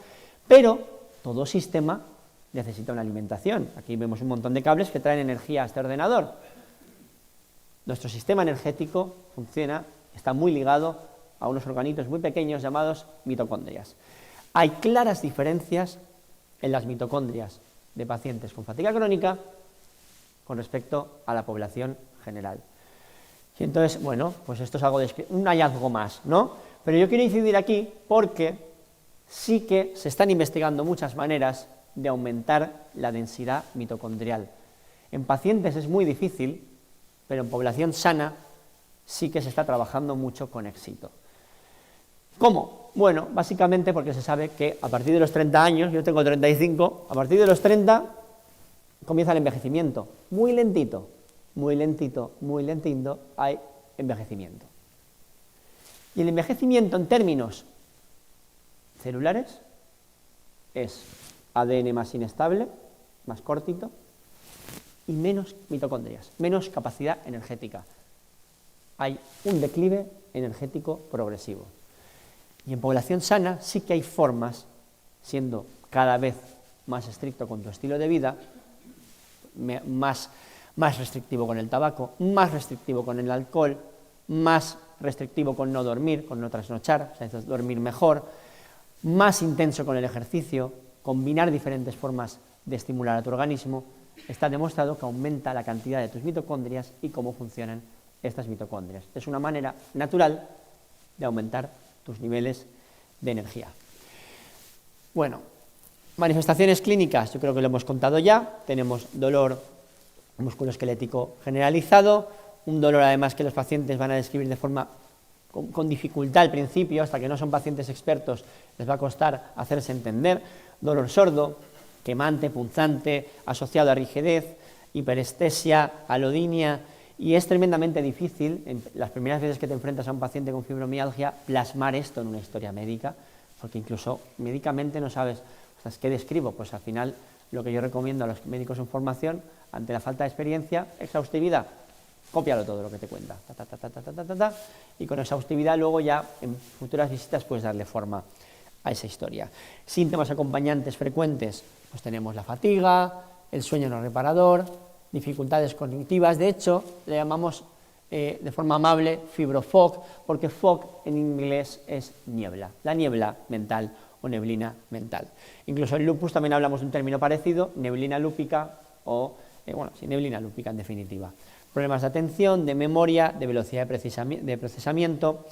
pero todo sistema necesita una alimentación. Aquí vemos un montón de cables que traen energía a este ordenador. Nuestro sistema energético funciona, está muy ligado a unos organitos muy pequeños llamados mitocondrias. Hay claras diferencias en las mitocondrias de pacientes con fatiga crónica con respecto a la población general. Y entonces, bueno, pues esto es algo un hallazgo más, ¿no? Pero yo quiero incidir aquí porque sí que se están investigando muchas maneras de aumentar la densidad mitocondrial. En pacientes es muy difícil, pero en población sana sí que se está trabajando mucho con éxito. ¿Cómo? Bueno, básicamente porque se sabe que a partir de los 30 años, yo tengo 35, a partir de los 30 comienza el envejecimiento, muy lentito, muy lentito, muy lentito hay envejecimiento. Y el envejecimiento en términos celulares es ADN más inestable, más cortito y menos mitocondrias, menos capacidad energética. Hay un declive energético progresivo. Y en población sana sí que hay formas, siendo cada vez más estricto con tu estilo de vida, más restrictivo con el tabaco, más restrictivo con el alcohol, más restrictivo con no dormir, con no trasnochar, o sea, dormir mejor, más intenso con el ejercicio, combinar diferentes formas de estimular a tu organismo. Está demostrado que aumenta la cantidad de tus mitocondrias y cómo funcionan estas mitocondrias. Es una manera natural de aumentar tus niveles de energía. Bueno, manifestaciones clínicas, yo creo que lo hemos contado ya. Tenemos dolor musculoesquelético generalizado, un dolor además que los pacientes van a describir de forma con dificultad al principio, hasta que no son pacientes expertos les va a costar hacerse entender. Dolor sordo, quemante, punzante, asociado a rigidez, hiperestesia, alodinia, y es tremendamente difícil, en las primeras veces que te enfrentas a un paciente con fibromialgia, plasmar esto en una historia médica, porque incluso médicamente no sabes, ¿qué describo? Pues al final lo que yo recomiendo a los médicos en formación, ante la falta de experiencia, exhaustividad, cópialo todo lo que te cuenta, y con exhaustividad luego ya en futuras visitas puedes darle forma a esa historia. Síntomas acompañantes frecuentes, pues tenemos la fatiga, el sueño no reparador, dificultades cognitivas. De hecho, le llamamos de forma amable fibrofog, porque fog en inglés es niebla, la niebla mental o neblina mental. Incluso en lupus también hablamos de un término parecido, neblina lúpica o, neblina lúpica en definitiva. Problemas de atención, de memoria, de velocidad de procesamiento.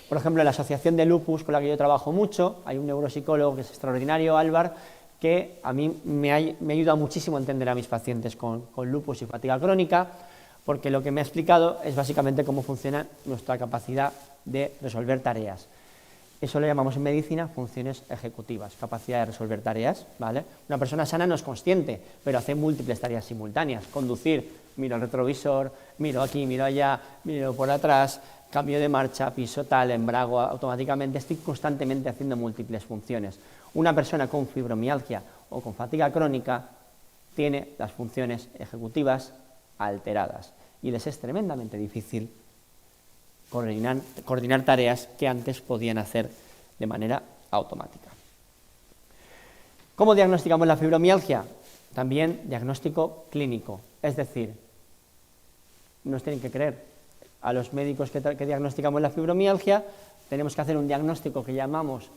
Por ejemplo, en la asociación de lupus, con la que yo trabajo mucho, hay un neuropsicólogo que es extraordinario, Álvar, que a mí me ayuda muchísimo a entender a mis pacientes con lupus y fatiga crónica, porque lo que me ha explicado es básicamente cómo funciona nuestra capacidad de resolver tareas. Eso lo llamamos en medicina funciones ejecutivas, capacidad de resolver tareas, ¿vale? Una persona sana no es consciente, pero hace múltiples tareas simultáneas. Conducir, miro al retrovisor, miro aquí, miro allá, miro por atrás, cambio de marcha, piso tal, embrago automáticamente, estoy constantemente haciendo múltiples funciones. Una persona con fibromialgia o con fatiga crónica tiene las funciones ejecutivas alteradas y les es tremendamente difícil coordinar tareas que antes podían hacer de manera automática. ¿Cómo diagnosticamos la fibromialgia? También diagnóstico clínico, es decir, nos tienen que creer a los médicos que diagnosticamos la fibromialgia, tenemos que hacer un diagnóstico que llamamos,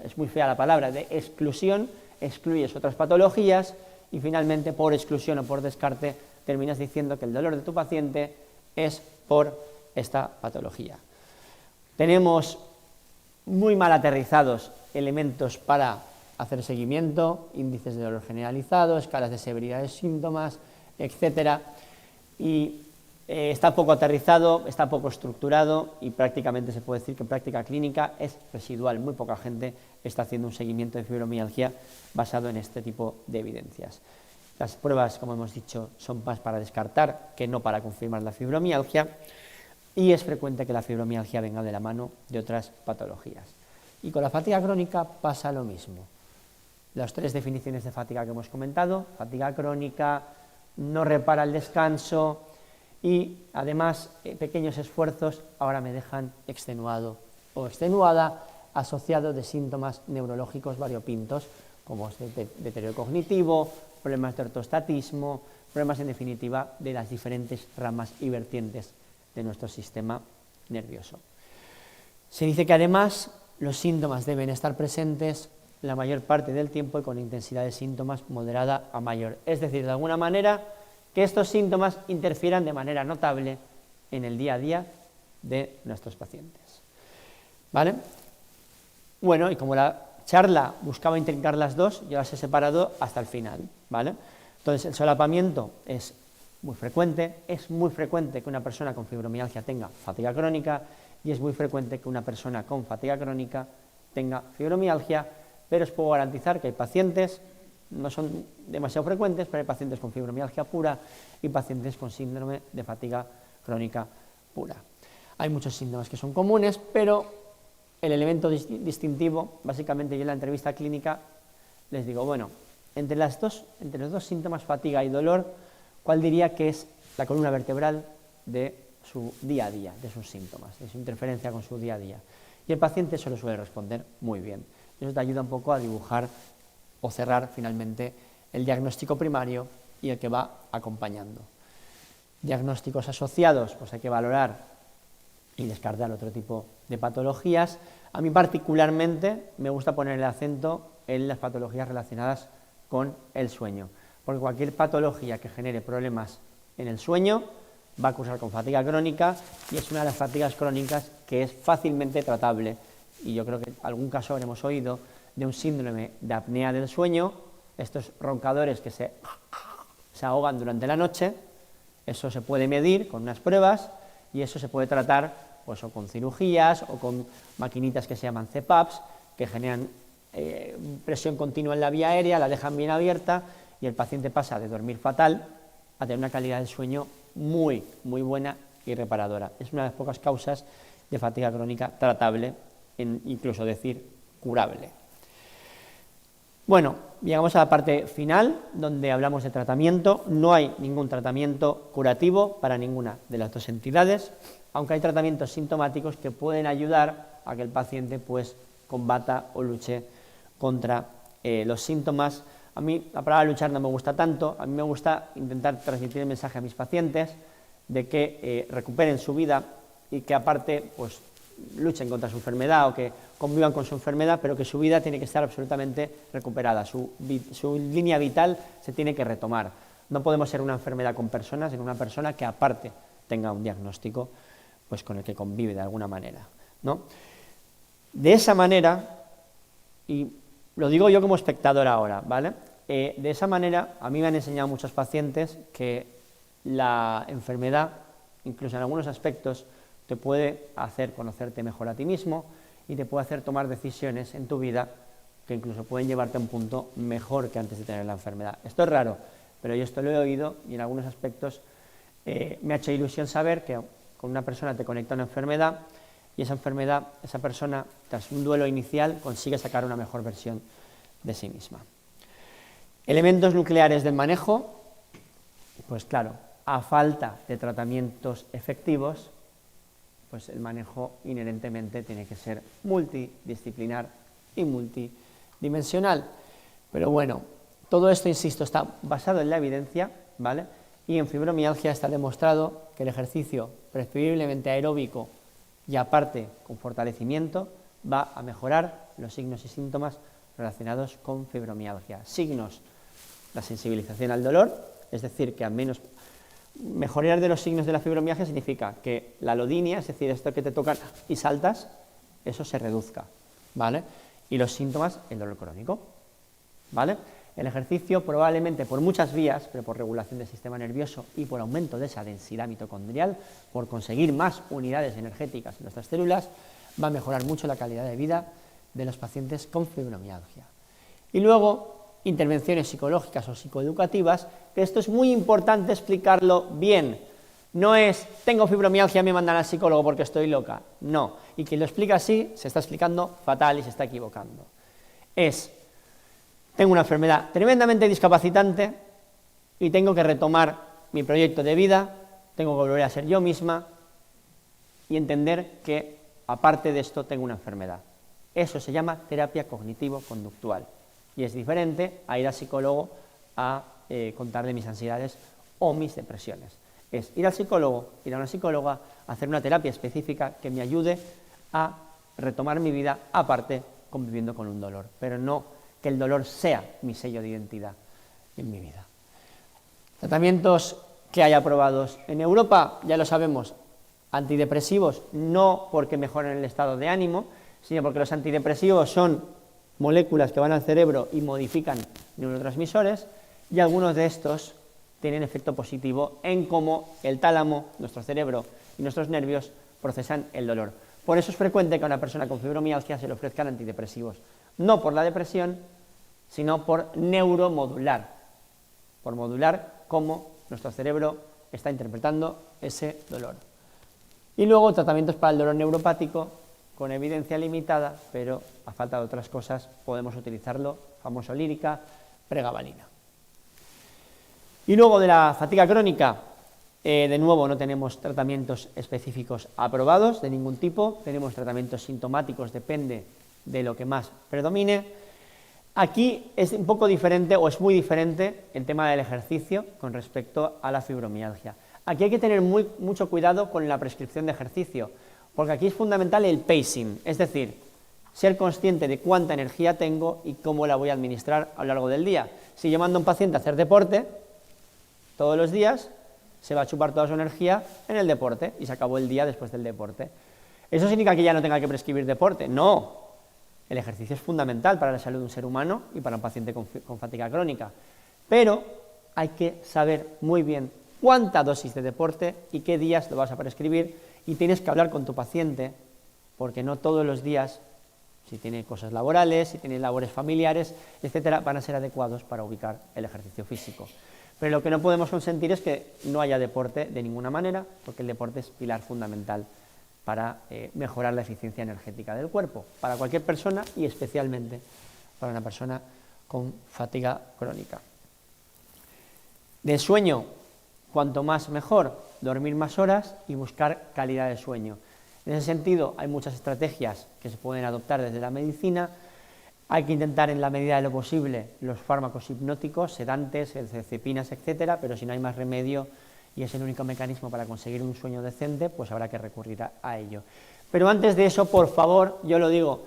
es muy fea la palabra, de exclusión, excluyes otras patologías y finalmente por exclusión o por descarte terminas diciendo que el dolor de tu paciente es por esta patología. Tenemos muy mal aterrizados elementos para hacer seguimiento, índices de dolor generalizado, escalas de severidad de síntomas, etcétera, y está poco aterrizado, está poco estructurado y prácticamente se puede decir que en práctica clínica es residual. Muy poca gente está haciendo un seguimiento de fibromialgia basado en este tipo de evidencias. Las pruebas, como hemos dicho, son más para descartar que no para confirmar la fibromialgia y es frecuente que la fibromialgia venga de la mano de otras patologías. Y con la fatiga crónica pasa lo mismo. Las tres definiciones de fatiga que hemos comentado, fatiga crónica, no repara el descanso y además pequeños esfuerzos ahora me dejan extenuado o extenuada asociado de síntomas neurológicos variopintos como deterioro cognitivo, problemas de ortostatismo, problemas en definitiva de las diferentes ramas y vertientes de nuestro sistema nervioso. Se dice que además los síntomas deben estar presentes la mayor parte del tiempo y con intensidad de síntomas moderada a mayor. Es decir, de alguna manera que estos síntomas interfieran de manera notable en el día a día de nuestros pacientes. ¿Vale? Bueno, y como la charla buscaba integrar las dos, yo las he separado hasta el final, ¿vale? Entonces, el solapamiento es muy frecuente que una persona con fibromialgia tenga fatiga crónica y es muy frecuente que una persona con fatiga crónica tenga fibromialgia, pero os puedo garantizar que hay pacientes, no son demasiado frecuentes, pero hay pacientes con fibromialgia pura y pacientes con síndrome de fatiga crónica pura. Hay muchos síntomas que son comunes, pero el elemento distintivo, básicamente yo en la entrevista clínica les digo, bueno, entre los dos síntomas, fatiga y dolor, ¿cuál diría que es la columna vertebral de su día a día, de sus síntomas, de su interferencia con su día a día? Y el paciente se lo suele responder muy bien. Eso te ayuda un poco a dibujar o cerrar finalmente el diagnóstico primario y el que va acompañando. Diagnósticos asociados, pues hay que valorar y descartar otro tipo de patologías. A mí particularmente me gusta poner el acento en las patologías relacionadas con el sueño, porque cualquier patología que genere problemas en el sueño va a cursar con fatiga crónica y es una de las fatigas crónicas que es fácilmente tratable y yo creo que en algún caso habremos oído de un síndrome de apnea del sueño, estos roncadores que se ahogan durante la noche. Eso se puede medir con unas pruebas y eso se puede tratar pues, o con cirugías o con maquinitas que se llaman CPAPs, que generan presión continua en la vía aérea, la dejan bien abierta y el paciente pasa de dormir fatal a tener una calidad de sueño muy, muy buena y reparadora. Es una de las pocas causas de fatiga crónica tratable, incluso decir curable. Bueno, llegamos a la parte final donde hablamos de tratamiento. No hay ningún tratamiento curativo para ninguna de las dos entidades, aunque hay tratamientos sintomáticos que pueden ayudar a que el paciente pues combata o luche contra los síntomas. A mí la palabra luchar no me gusta tanto, a mí me gusta intentar transmitir el mensaje a mis pacientes de que recuperen su vida y que aparte pues luchen contra su enfermedad o que convivan con su enfermedad, pero que su vida tiene que estar absolutamente recuperada, su línea vital se tiene que retomar. No podemos ser una enfermedad con personas, sino una persona que aparte tenga un diagnóstico pues con el que convive de alguna manera, ¿no? De esa manera, y lo digo yo como espectador ahora, ¿vale? De esa manera, a mí me han enseñado muchos pacientes que la enfermedad, incluso en algunos aspectos, te puede hacer conocerte mejor a ti mismo y te puede hacer tomar decisiones en tu vida que incluso pueden llevarte a un punto mejor que antes de tener la enfermedad. Esto es raro, pero yo esto lo he oído y en algunos aspectos me ha hecho ilusión saber que con una persona te conecta una enfermedad y esa enfermedad, esa persona, tras un duelo inicial, consigue sacar una mejor versión de sí misma. Elementos nucleares del manejo, pues claro, a falta de tratamientos efectivos, pues el manejo inherentemente tiene que ser multidisciplinar y multidimensional. Pero bueno, todo esto, insisto, está basado en la evidencia, ¿vale? Y en fibromialgia está demostrado que el ejercicio preferiblemente aeróbico y aparte con fortalecimiento va a mejorar los signos y síntomas relacionados con fibromialgia. Signos: la sensibilización al dolor, es decir, que al menos mejorar de los signos de la fibromialgia significa que la alodinia, es decir, esto que te tocan y saltas, eso se reduzca, ¿vale? Y los síntomas, el dolor crónico, ¿vale? El ejercicio probablemente por muchas vías, pero por regulación del sistema nervioso y por aumento de esa densidad mitocondrial, por conseguir más unidades energéticas en nuestras células, va a mejorar mucho la calidad de vida de los pacientes con fibromialgia. Y luego, intervenciones psicológicas o psicoeducativas, que esto es muy importante explicarlo bien. No es, tengo fibromialgia, me mandan al psicólogo porque estoy loca. No. Y quien lo explica así, se está explicando fatal y se está equivocando. Es, tengo una enfermedad tremendamente discapacitante y tengo que retomar mi proyecto de vida, tengo que volver a ser yo misma y entender que, aparte de esto, tengo una enfermedad. Eso se llama terapia cognitivo-conductual. Y es diferente a ir al psicólogo a contarle mis ansiedades o mis depresiones. Es ir al psicólogo, ir a una psicóloga, hacer una terapia específica que me ayude a retomar mi vida, aparte conviviendo con un dolor, pero no que el dolor sea mi sello de identidad en mi vida. Tratamientos que hay aprobados en Europa, ya lo sabemos, antidepresivos, no porque mejoren el estado de ánimo, sino porque los antidepresivos son moléculas que van al cerebro y modifican neurotransmisores, y algunos de estos tienen efecto positivo en cómo el tálamo, nuestro cerebro y nuestros nervios procesan el dolor. Por eso es frecuente que a una persona con fibromialgia se le ofrezcan antidepresivos, no por la depresión, sino por neuromodular, por modular cómo nuestro cerebro está interpretando ese dolor. Y luego tratamientos para el dolor neuropático, con evidencia limitada, pero a falta de otras cosas podemos utilizarlo, famoso lírica, pregabalina. Y luego de la fatiga crónica, de nuevo no tenemos tratamientos específicos aprobados de ningún tipo, tenemos tratamientos sintomáticos, depende de lo que más predomine. Aquí es un poco diferente, o es muy diferente, el tema del ejercicio con respecto a la fibromialgia. Aquí hay que tener mucho cuidado con la prescripción de ejercicio, porque aquí es fundamental el pacing, es decir, ser consciente de cuánta energía tengo y cómo la voy a administrar a lo largo del día. Si yo mando a un paciente a hacer deporte todos los días, se va a chupar toda su energía en el deporte y se acabó el día después del deporte. ¿Eso significa que ya no tenga que prescribir deporte? No. El ejercicio es fundamental para la salud de un ser humano y para un paciente con fatiga crónica, pero hay que saber muy bien cuánta dosis de deporte y qué días lo vas a prescribir, y tienes que hablar con tu paciente, porque no todos los días, si tiene cosas laborales, si tiene labores familiares, etcétera, van a ser adecuados para ubicar el ejercicio físico. Pero lo que no podemos consentir es que no haya deporte de ninguna manera, porque el deporte es pilar fundamental para mejorar la eficiencia energética del cuerpo, para cualquier persona y especialmente para una persona con fatiga crónica. De sueño, cuanto más mejor, dormir más horas y buscar calidad de sueño. En ese sentido, hay muchas estrategias que se pueden adoptar desde la medicina. Hay que intentar en la medida de lo posible los fármacos hipnóticos, sedantes, benzodiazepinas, etcétera, pero si no hay más remedio y es el único mecanismo para conseguir un sueño decente, pues habrá que recurrir a ello. Pero antes de eso, por favor, yo lo digo,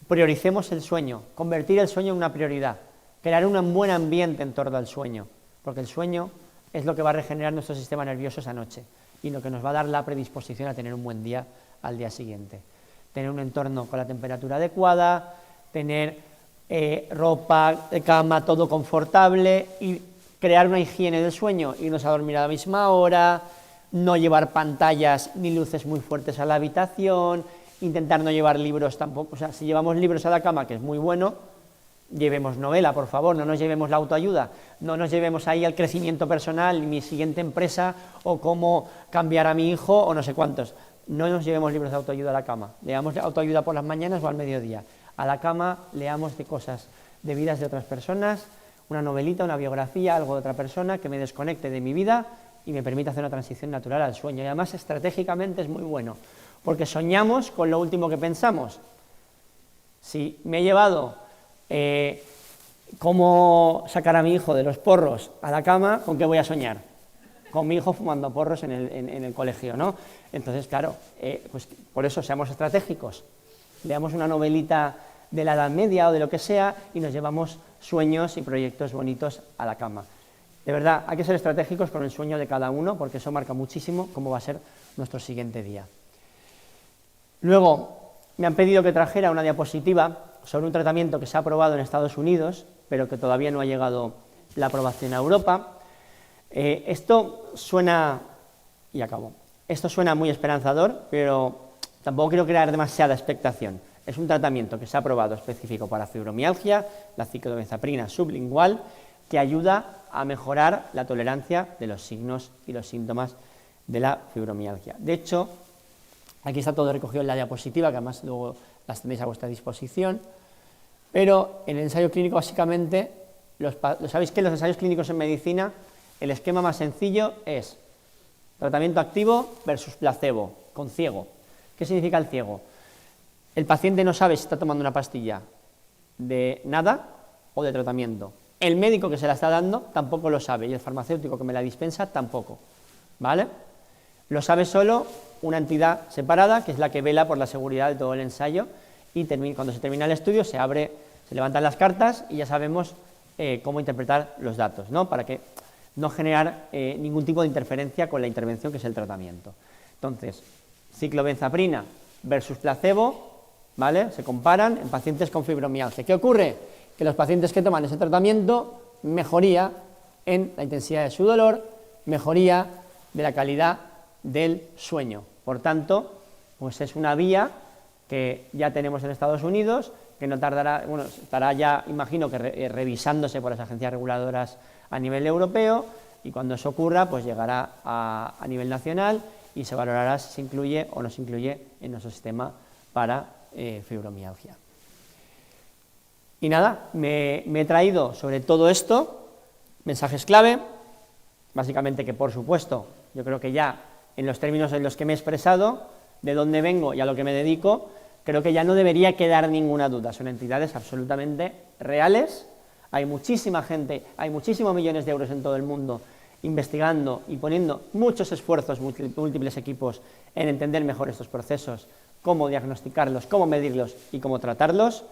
prioricemos el sueño, convertir el sueño en una prioridad, crear un buen ambiente en torno al sueño, porque el sueño es lo que va a regenerar nuestro sistema nervioso esa noche y lo que nos va a dar la predisposición a tener un buen día al día siguiente. Tener un entorno con la temperatura adecuada, tener ropa de cama, todo confortable y crear una higiene del sueño, irnos a dormir a la misma hora, no llevar pantallas ni luces muy fuertes a la habitación, intentar no llevar libros tampoco, o sea, si llevamos libros a la cama, que es muy bueno, llevemos novela, por favor, no nos llevemos la autoayuda, no nos llevemos ahí el crecimiento personal, mi siguiente empresa, o cómo cambiar a mi hijo, o no sé cuántos. No nos llevemos libros de autoayuda a la cama, leamos autoayuda por las mañanas o al mediodía. A la cama leamos de cosas, de vidas de otras personas, una novelita, una biografía, algo de otra persona que me desconecte de mi vida y me permita hacer una transición natural al sueño. Y además estratégicamente es muy bueno, porque soñamos con lo último que pensamos. Si me he llevado cómo sacar a mi hijo de los porros a la cama, ¿con qué voy a soñar? Con mi hijo fumando porros en el colegio, ¿no? Entonces, claro, pues por eso seamos estratégicos. Leamos una novelita de la Edad Media o de lo que sea y nos llevamos sueños y proyectos bonitos a la cama. De verdad, hay que ser estratégicos con el sueño de cada uno porque eso marca muchísimo cómo va a ser nuestro siguiente día. Luego, me han pedido que trajera una diapositiva sobre un tratamiento que se ha aprobado en Estados Unidos, pero que todavía no ha llegado la aprobación a Europa. Esto suena, y acabo, esto suena muy esperanzador, pero tampoco quiero crear demasiada expectación. Es un tratamiento que se ha aprobado específico para fibromialgia, la ciclobenzaprina sublingual, que ayuda a mejorar la tolerancia de los signos y los síntomas de la fibromialgia. De hecho, aquí está todo recogido en la diapositiva, que además luego las tenéis a vuestra disposición, pero en el ensayo clínico básicamente, ¿sabéis que los ensayos clínicos en medicina, el esquema más sencillo es tratamiento activo versus placebo, con ciego? ¿Qué significa el ciego? El paciente no sabe si está tomando una pastilla de nada o de tratamiento. El médico que se la está dando tampoco lo sabe y el farmacéutico que me la dispensa tampoco, ¿vale? Lo sabe solo una entidad separada, que es la que vela por la seguridad de todo el ensayo, y cuando se termina el estudio se levantan las cartas y ya sabemos cómo interpretar los datos, ¿no? Para que no generar ningún tipo de interferencia con la intervención que es el tratamiento. Entonces, ciclobenzaprina versus placebo, ¿vale? Se comparan en pacientes con fibromialgia. ¿Qué ocurre? Que los pacientes que toman ese tratamiento, mejoría en la intensidad de su dolor, mejoría de la calidad del sueño. Por tanto, pues es una vía que ya tenemos en Estados Unidos, que no tardará, bueno, estará ya, imagino que revisándose por las agencias reguladoras a nivel europeo, y cuando eso ocurra, pues llegará a nivel nacional y se valorará si se incluye o no se incluye en nuestro sistema para fibromialgia. Y nada, me he traído sobre todo esto mensajes clave, básicamente que por supuesto, yo creo que ya en los términos en los que me he expresado, de dónde vengo y a lo que me dedico, creo que ya no debería quedar ninguna duda, son entidades absolutamente reales, hay muchísima gente, hay muchísimos millones de euros en todo el mundo investigando y poniendo muchos esfuerzos, múltiples equipos en entender mejor estos procesos, cómo diagnosticarlos, cómo medirlos y cómo tratarlos.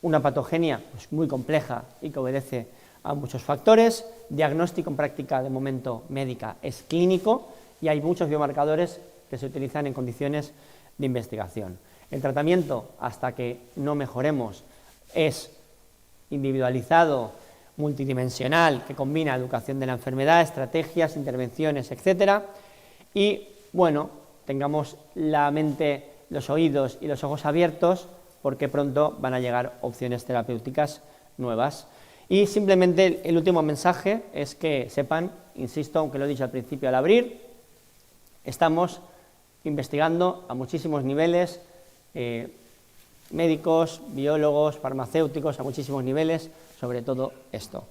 Una patogenia pues, muy compleja y que obedece a muchos factores. Diagnóstico en práctica de momento médica es clínico y hay muchos biomarcadores que se utilizan en condiciones de investigación. El tratamiento, hasta que no mejoremos, es individualizado, multidimensional, que combina educación de la enfermedad, estrategias, intervenciones, etcétera. Y bueno, tengamos la mente, los oídos y los ojos abiertos, porque pronto van a llegar opciones terapéuticas nuevas. Y simplemente el último mensaje es que sepan, insisto, aunque lo he dicho al principio al abrir, estamos investigando a muchísimos niveles, médicos, biólogos, farmacéuticos, a muchísimos niveles, sobre todo esto.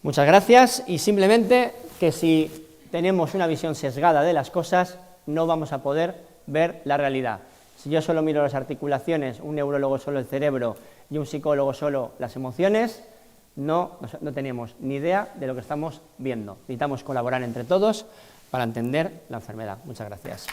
Muchas gracias y simplemente que si tenemos una visión sesgada de las cosas, no vamos a poder ver la realidad. Si yo solo miro las articulaciones, un neurólogo solo el cerebro y un psicólogo solo las emociones, no tenemos ni idea de lo que estamos viendo. Necesitamos colaborar entre todos para entender la enfermedad. Muchas gracias.